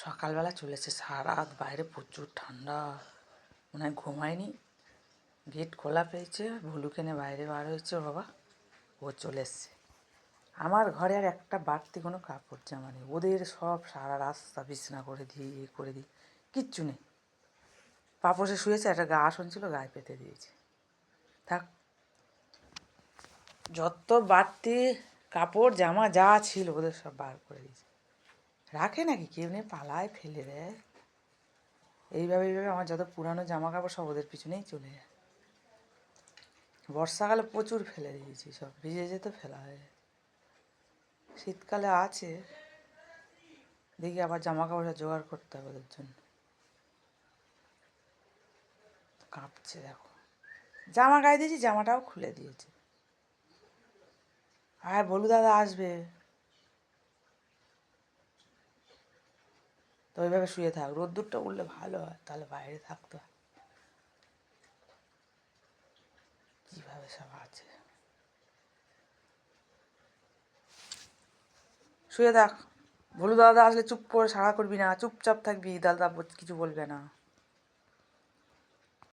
সকালবেলা চলেছে, সারা রাত বাইরে প্রচুর ঠান্ডা, মনে হয় ঘুমায়নি। গেট খোলা পেয়েছে, ভুলুকে নিয়ে বাইরে বার হয়েছে, বাবা ও চলে এসছে। আমার ঘরে আর একটা বাড়তি কোনো কাপড় জামা নেই, ওদের সব সারা রাস্তা বিছনা করে দিই, করে দিই, কিচ্ছু নেই। পাপোসে শুয়েছে, একটা গা আসন ছিল, গায়ে পেতে দিয়েছে। থাক, যত বাড়তি কাপড় জামা যা ছিল ওদের সব বার করে দিয়েছে। রাখে নাকি কেউ নেই, পালায় ফেলে দেয়। এইভাবে আমার যত পুরানো জামা কাপড় সব ওদের পিছনেই চলে যায়। বর্ষাকালে প্রচুর ফেলে দিয়েছি, সব ভিজে যেত, ফেলা হয়। শীতকালে আছে, দেখি আবার জামা কাপড় জোগাড় করতে হবে ওদের জন্য। কাঁপছে দেখো, জামা গায়ে দিয়েছি, জামাটাও খুলে দিয়েছে। আর বলু দাদা আসবে, তো ওইভাবে শুয়ে থাক, রোদ্দুরটা উঠলে ভালো হয়, তাহলে বাইরে থাকতে হয়। কীভাবে সব আছে, শুয়ে থাক। ভোলু দাদা আসলে চুপ করে সাড়া করবি না, চুপচাপ থাকবি, দাদা কিছু বলবে না।